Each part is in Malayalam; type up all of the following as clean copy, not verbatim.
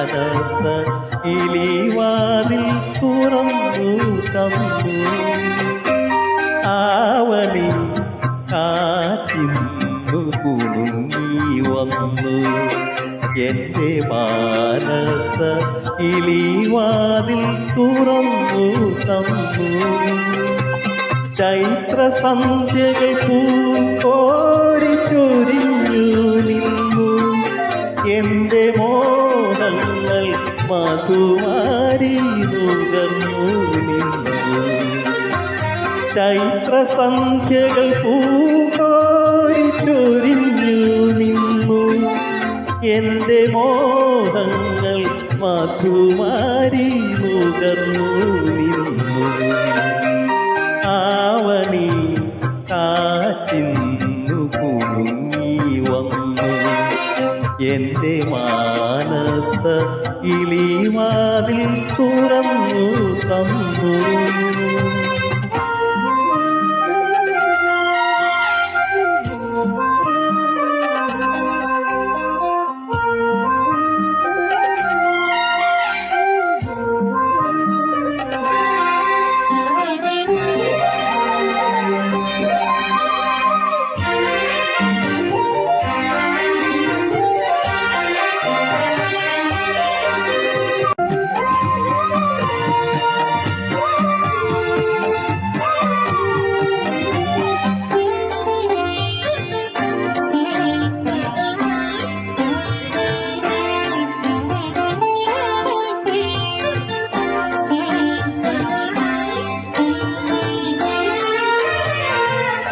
മാനസ കിളിവാതിൽ തുറന്നു തന്നു. ആവണി കാറ്റിന്നു കുണുങ്ങി വന്നു. എൻ്റെ മാനസ കിളിവാതിൽ തുറന്നു തന്നു. ചൈത്ര സന്ധ്യകൾ പൂക്കോരി ചൊരിഞ്ഞു നിന്നു. എൻ്റെ മോഹങ്ങൾ മധുമാരി നുകർന്നു നിന്നു. ചൈത്ര സന്ധ്യകൾ പൂക്കോരി ചൊരിഞ്ഞു നിന്നു. എൻ്റെ മോഹങ്ങൾ മധുമാരി നുകർന്നു നിന്നു. ആവണി കാറ്റിന്നു കുണുങ്ങി വന്നു. എൻ്റെ മാനസ കിളിവാതിൽ തുറന്നു തന്നു.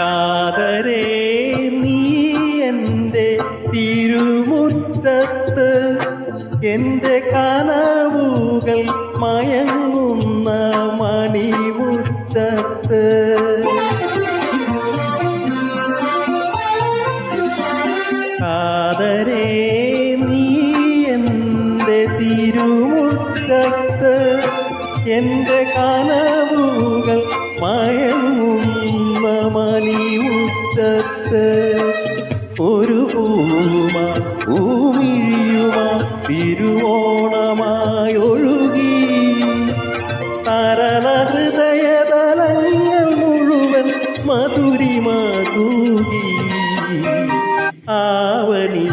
കാതരേ നീ എൻ്റെ തിരുമുറ്റത്ത് എൻ്റെ കനവുകൾ മയങ്ങുന്ന മണിമുറ്റത്ത്. കാതരേ നീ എൻ്റെ തിരുമുറ്റത്ത് എൻ്റെ കനവുകൾ മയങ്ങുന്ന മണിമുറ്റത്ത്. ഒരു പൂമാ പൂമിഴിയുമാ തിരുവോണമായൊഴുകി. തരള ഹൃദയതലങ്ങൾ മുഴുവൻ മധുരിമ തൂകി. ആവണി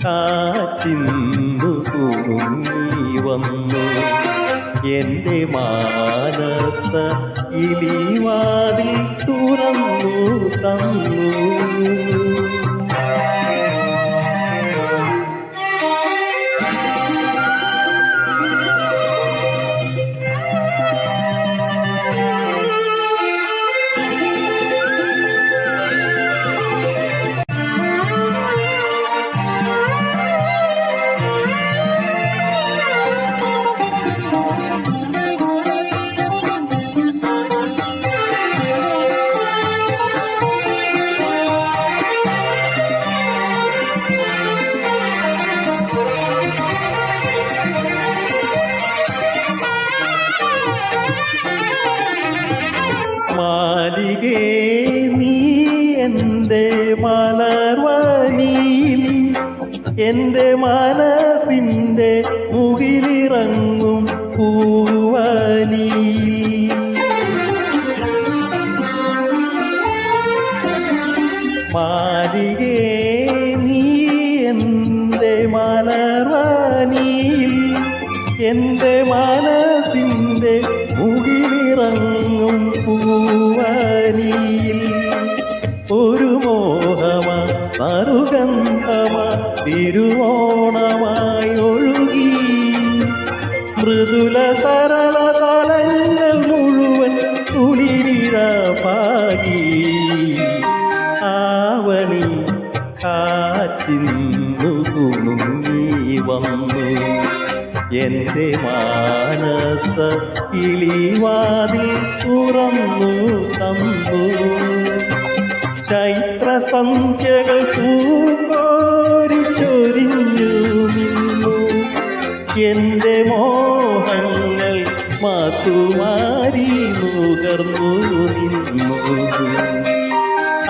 കാറ്റിന്നു കുണുങ്ങി വന്നു. എൻ്റെ മാനസ കിളിവാതിൽ തുറന്നു തന്നു. മാലികേ നീ എൻ്റെ മലർവനിയിൽ എൻ്റെ മനസ്സിൻ്റെ മുകിലിറങ്ങും പൂവനിയിൽ. മാലികേ നീ എൻ്റെ മലർവനിയിൽ എൻ്റെ മനസ്സിൻ്റെ മുകിലിറങ്ങും പൂവനിയിൽ. ഒരു മോഹമാ മറുഗന്ധമാ തിരുവോണമായി ഒഴുകി. മൃദുല സരള തലങ്ങൾ മുഴുവൻ കുളിരിഴ പാകി. ആവണി കാറ്റിന്നു കുണുങ്ങി വന്നു. എൻ്റെ മാനസ കിളിവാതിൽ തുറന്നു തന്നു. ചൈത്ര സന്ധ്യകൾ പൂക്കോരി ചൊരിഞ്ഞു നിന്നു. എൻ്റെ മോഹങ്ങൾ മാതുമാരി നുകർന്നു നിന്നു.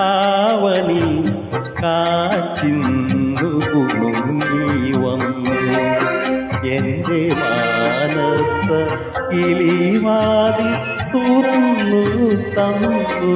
ആവണി കാറ്റിന്നു കുണുങ്ങി വന്നു. എന്റെ മാനസ കിളിവാതിൽ തുറന്നു തന്നു.